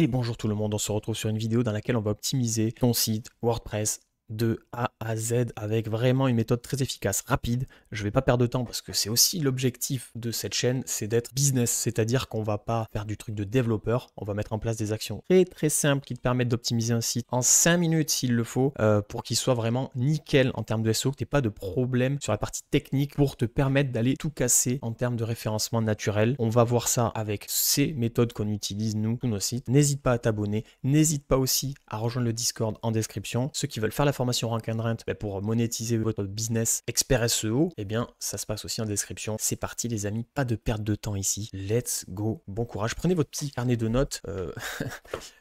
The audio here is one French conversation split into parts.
Et bonjour tout le monde, on se retrouve sur une vidéo dans laquelle on va optimiser ton site WordPress de A à Z avec vraiment une méthode très efficace, rapide. Je ne vais pas perdre de temps parce que c'est aussi l'objectif de cette chaîne, c'est d'être business, c'est-à-dire qu'on va pas faire du truc de développeur, on va mettre en place des actions très simples qui te permettent d'optimiser un site en 5 minutes s'il le faut pour qu'il soit vraiment nickel en termes de SEO, que tu n'aies pas de problème sur la partie technique pour te permettre d'aller tout casser en termes de référencement naturel. On va voir ça avec ces méthodes qu'on utilise nous, tous nos sites. N'hésite pas à t'abonner, n'hésite pas aussi à rejoindre le Discord en description. Ceux qui veulent faire la formation Rank and Rent pour monétiser votre business expert SEO, eh bien ça se passe aussi en description. C'est parti les amis, pas de perte de temps ici. Let's go, bon courage. Prenez votre petit carnet de notes.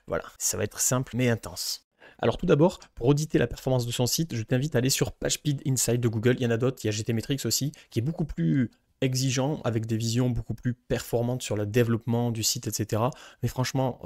Voilà, ça va être simple mais intense. Alors tout d'abord, pour auditer la performance de son site, je t'invite à aller sur PageSpeed Insight de Google. Il y en a d'autres, il y a GTmetrix aussi, qui est beaucoup plus exigeant, avec des visions beaucoup plus performantes sur le développement du site, etc. Mais franchement,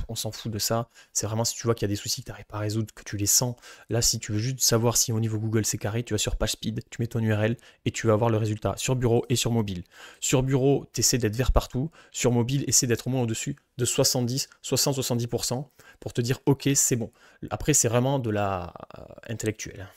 on s'en fout de ça. C'est vraiment si tu vois qu'il y a des soucis que tu n'arrives pas à résoudre, que tu les sens. Là, si tu veux juste savoir si au niveau Google c'est carré, tu vas sur PageSpeed, tu mets ton URL et tu vas avoir le résultat sur bureau et sur mobile. Sur bureau, tu essaies d'être vert partout. Sur mobile, essaie d'être au moins au-dessus de 70, 60-70% pour te dire ok, c'est bon. Après, c'est vraiment de la intellectuelle.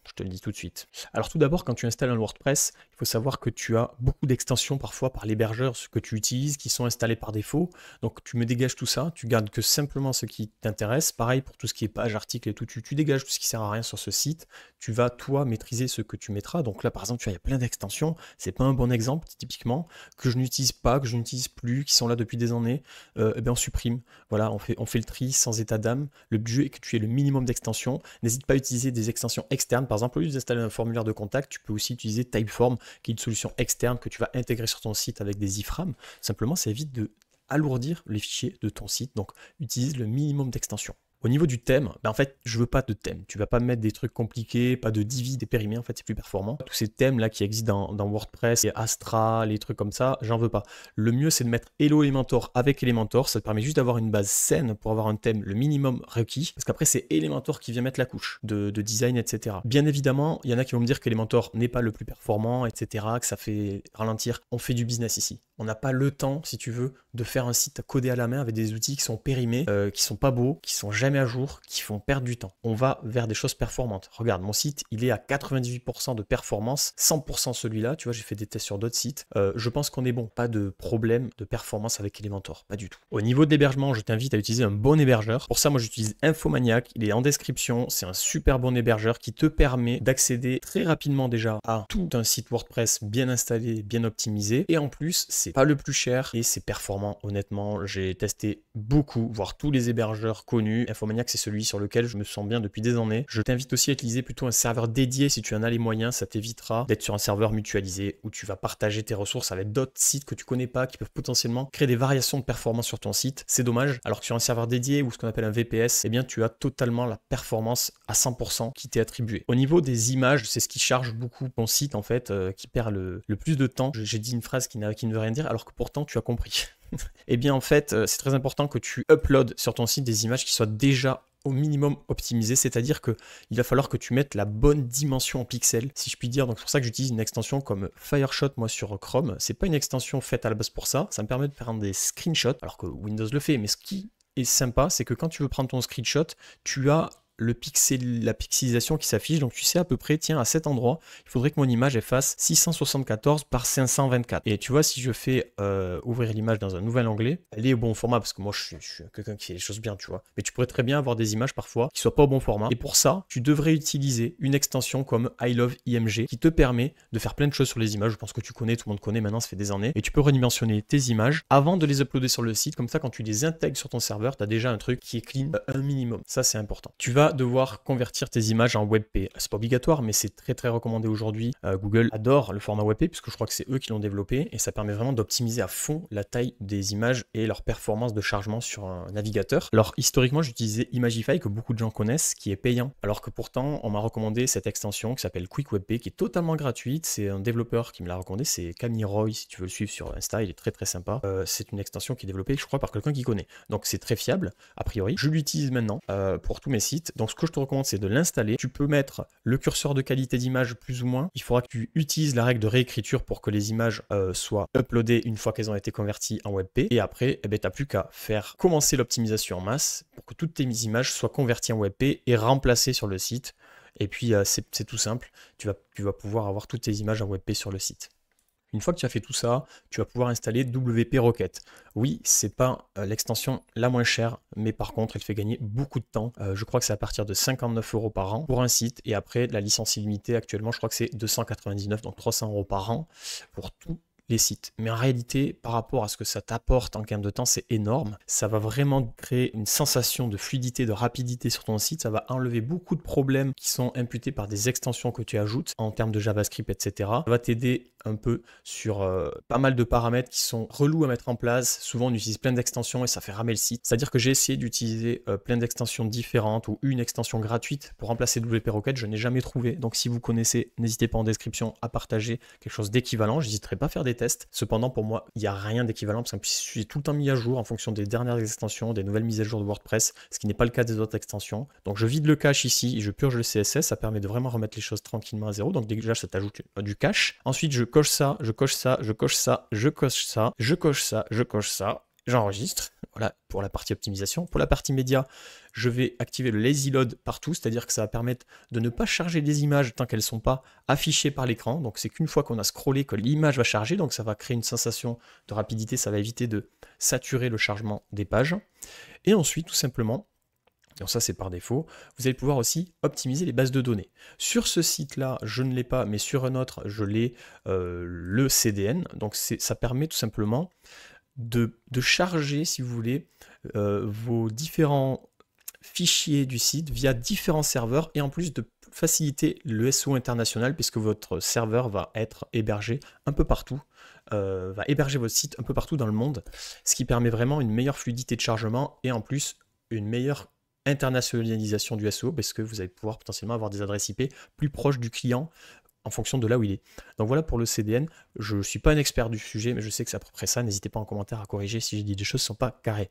Je te le dis tout de suite. Alors tout d'abord, quand tu installes un WordPress, il faut savoir que tu as beaucoup d'extensions parfois par l'hébergeur, ce que tu utilises, qui sont installés par défaut. Donc tu me dégages tout ça, tu gardes que simplement ce qui t'intéresse. Pareil pour tout ce qui est page, article et tout, tu dégages tout ce qui sert à rien sur ce site. Tu vas toi maîtriser ce que tu mettras. Donc là par exemple, tu vois, il y a plein d'extensions. C'est pas un bon exemple typiquement que je n'utilise pas, que je n'utilise plus, qui sont là depuis des années. Eh bien on supprime. Voilà, on fait le tri sans état d'âme. Le but est que tu aies le minimum d'extensions. N'hésite pas à utiliser des extensions externes. Par exemple, au lieu d'installer un formulaire de contact, tu peux aussi utiliser Typeform, qui est une solution externe que tu vas intégrer sur ton site avec des iframes. Simplement, ça évite de alourdir les fichiers de ton site. Donc, utilise le minimum d'extensions. Au niveau du thème, en fait, je veux pas de thème. Tu vas pas mettre des trucs compliqués, pas de divi, des périmés, en fait, c'est plus performant. Tous ces thèmes là qui existent dans WordPress, et Astra, les trucs comme ça, j'en veux pas. Le mieux, c'est de mettre Hello Elementor avec Elementor. Ça te permet juste d'avoir une base saine pour avoir un thème le minimum requis. Parce qu'après, c'est Elementor qui vient mettre la couche de design, etc. Bien évidemment, il y en a qui vont me dire qu'Elementor n'est pas le plus performant, etc., que ça fait ralentir. On fait du business ici. On n'a pas le temps, si tu veux, de faire un site codé à la main avec des outils qui sont périmés, qui sont pas beaux, qui sont jamais à jour, qui font perdre du temps. On va vers des choses performantes. Regarde, mon site, il est à 98% de performance, 100% celui-là. Tu vois, j'ai fait des tests sur d'autres sites. Je pense qu'on est bon. Pas de problème de performance avec Elementor, pas du tout. Au niveau de l'hébergement, je t'invite à utiliser un bon hébergeur. Pour ça, moi, j'utilise Infomaniac. Il est en description. C'est un super bon hébergeur qui te permet d'accéder très rapidement déjà à tout un site WordPress bien installé, bien optimisé. Et en plus, c'est pas le plus cher et c'est performant. Honnêtement, j'ai testé beaucoup, voire tous les hébergeurs connus. Infomaniac, c'est celui sur lequel je me sens bien depuis des années. Je t'invite aussi à utiliser plutôt un serveur dédié si tu en as les moyens. Ça t'évitera d'être sur un serveur mutualisé où tu vas partager tes ressources avec d'autres sites que tu connais pas qui peuvent potentiellement créer des variations de performance sur ton site. C'est dommage. Alors que sur un serveur dédié ou ce qu'on appelle un VPS, eh bien tu as totalement la performance à 100% qui t'est attribuée. Au niveau des images, c'est ce qui charge beaucoup ton site en fait, qui perd le plus de temps. J'ai dit une phrase qui ne veut rien dire alors que pourtant tu as compris. Eh bien en fait, c'est très important que tu uploads sur ton site des images qui soient déjà au minimum optimisées, c'est-à-dire que il va falloir que tu mettes la bonne dimension en pixels, si je puis dire. Donc c'est pour ça que j'utilise une extension comme Fireshot moi sur Chrome. C'est pas une extension faite à la base pour ça. Ça me permet de faire des screenshots, alors que Windows le fait. Mais ce qui est sympa, c'est que quand tu veux prendre ton screenshot, tu as la pixelisation qui s'affiche, donc tu sais à peu près, tiens, à cet endroit, il faudrait que mon image elle fasse 674 par 524. Et tu vois, si je fais ouvrir l'image dans un nouvel onglet, elle est au bon format, parce que moi je suis quelqu'un qui fait les choses bien, tu vois. Mais tu pourrais très bien avoir des images parfois qui soient pas au bon format. Et pour ça, tu devrais utiliser une extension comme I Love IMG qui te permet de faire plein de choses sur les images. Je pense que tu connais, tout le monde connaît maintenant, ça fait des années. Et tu peux redimensionner tes images avant de les uploader sur le site. Comme ça, quand tu les intègres sur ton serveur, tu as déjà un truc qui est clean, un minimum. Ça, c'est important. Tu vas devoir convertir tes images en WebP. C'est pas obligatoire, mais c'est très recommandé aujourd'hui. Google adore le format WebP puisque je crois que c'est eux qui l'ont développé et ça permet vraiment d'optimiser à fond la taille des images et leur performance de chargement sur un navigateur. Alors historiquement, j'utilisais Imagify que beaucoup de gens connaissent, qui est payant, alors que pourtant on m'a recommandé cette extension qui s'appelle Quick WebP qui est totalement gratuite. C'est un développeur qui me l'a recommandé, c'est Camille Roy, si tu veux le suivre sur Insta, il est très sympa. C'est une extension qui est développée, je crois, par quelqu'un qui connaît. Donc c'est très fiable, a priori. Je l'utilise maintenant pour tous mes sites. Donc ce que je te recommande, c'est de l'installer. Tu peux mettre le curseur de qualité d'image plus ou moins. Il faudra que tu utilises la règle de réécriture pour que les images soient uploadées une fois qu'elles ont été converties en WebP. Et après, tu n'as plus qu'à faire commencer l'optimisation en masse pour que toutes tes images soient converties en WebP et remplacées sur le site. Et puis, c'est tout simple. Tu vas pouvoir avoir toutes tes images en WebP sur le site. Une fois que tu as fait tout ça, tu vas pouvoir installer WP Rocket. Oui, c'est pas l'extension la moins chère, mais par contre, elle fait gagner beaucoup de temps. Je crois que c'est à partir de 59 € par an pour un site. Et après, la licence illimitée, actuellement, je crois que c'est 299, donc 300 € par an pour tout les sites. Mais en réalité, par rapport à ce que ça t'apporte en gain de temps, c'est énorme. Ça va vraiment créer une sensation de fluidité, de rapidité sur ton site. Ça va enlever beaucoup de problèmes qui sont imputés par des extensions que tu ajoutes en termes de JavaScript, etc. Ça va t'aider un peu sur pas mal de paramètres qui sont relous à mettre en place. Souvent, on utilise plein d'extensions et ça fait ramer le site. C'est-à-dire que j'ai essayé d'utiliser plein d'extensions différentes ou une extension gratuite pour remplacer WP Rocket. Je n'ai jamais trouvé. Donc, si vous connaissez, n'hésitez pas en description à partager quelque chose d'équivalent. Je n'hésiterai pas à faire des tests. Cependant, pour moi, il n'y a rien d'équivalent parce que je suis tout le temps mis à jour en fonction des dernières extensions, des nouvelles mises à jour de WordPress, ce qui n'est pas le cas des autres extensions. Donc, je vide le cache ici et je purge le CSS. Ça permet de vraiment remettre les choses tranquillement à zéro. Donc, déjà, ça t'ajoute du cache. Ensuite, je coche ça, je coche ça, je coche ça, je coche ça, je coche ça, je coche ça. J'enregistre. Voilà pour la partie optimisation. Pour la partie média, je vais activer le lazy load partout, c'est-à-dire que ça va permettre de ne pas charger des images tant qu'elles ne sont pas affichées par l'écran. Donc c'est qu'une fois qu'on a scrollé que l'image va charger, donc ça va créer une sensation de rapidité, ça va éviter de saturer le chargement des pages. Et ensuite, tout simplement, donc ça c'est par défaut, vous allez pouvoir aussi optimiser les bases de données. Sur ce site-là, je ne l'ai pas, mais sur un autre, je l'ai, le CDN. Donc ça permet tout simplement de charger, si vous voulez, vos différents fichiers du site via différents serveurs et en plus de faciliter le SEO international puisque votre serveur va être hébergé un peu partout, va héberger votre site un peu partout dans le monde, ce qui permet vraiment une meilleure fluidité de chargement et en plus une meilleure internationalisation du SEO parce que vous allez pouvoir potentiellement avoir des adresses IP plus proches du client en fonction de là où il est. Donc voilà pour le CDN. Je ne suis pas un expert du sujet, mais je sais que c'est à peu près ça. N'hésitez pas en commentaire à corriger si j'ai dit des choses qui ne sont pas carrées.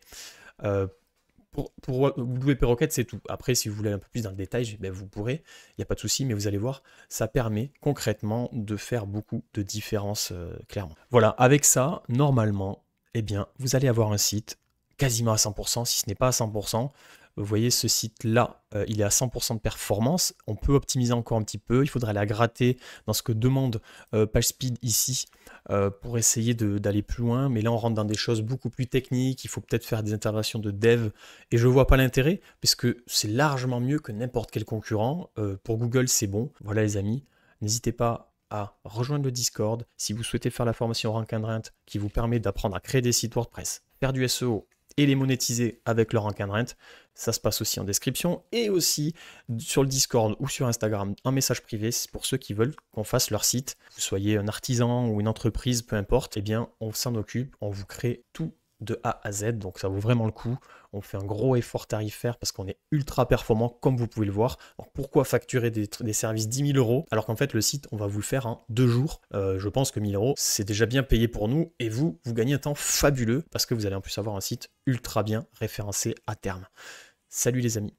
Pour WP Rocket, c'est tout. Après, si vous voulez un peu plus dans le détail, ben vous pourrez, il n'y a pas de souci, mais vous allez voir, ça permet concrètement de faire beaucoup de différences clairement. Voilà, avec ça, normalement, eh bien, vous allez avoir un site quasiment à 100%, si ce n'est pas à 100%. Vous voyez, ce site-là, il est à 100% de performance. On peut optimiser encore un petit peu. Il faudrait la gratter dans ce que demande PageSpeed ici pour essayer d'aller plus loin. Mais là, on rentre dans des choses beaucoup plus techniques. Il faut peut-être faire des interventions de dev. Et je ne vois pas l'intérêt, puisque c'est largement mieux que n'importe quel concurrent. Pour Google, c'est bon. Voilà les amis, n'hésitez pas à rejoindre le Discord si vous souhaitez faire la formation Rank and Rent qui vous permet d'apprendre à créer des sites WordPress, faire du SEO, et les monétiser avec leur Rank and Rent. Ça se passe aussi en description et aussi sur le Discord ou sur Instagram en message privé pour ceux qui veulent qu'on fasse leur site. Que vous soyez un artisan ou une entreprise, peu importe, eh bien on s'en occupe, on vous crée tout de A à Z, donc ça vaut vraiment le coup. On fait un gros effort tarifaire parce qu'on est ultra performant comme vous pouvez le voir. Alors pourquoi facturer des services 10 000 € alors qu'en fait le site on va vous le faire en 2 jours. Je pense que 1 000 € c'est déjà bien payé pour nous et vous gagnez un temps fabuleux parce que vous allez en plus avoir un site ultra bien référencé à terme. Salut les amis.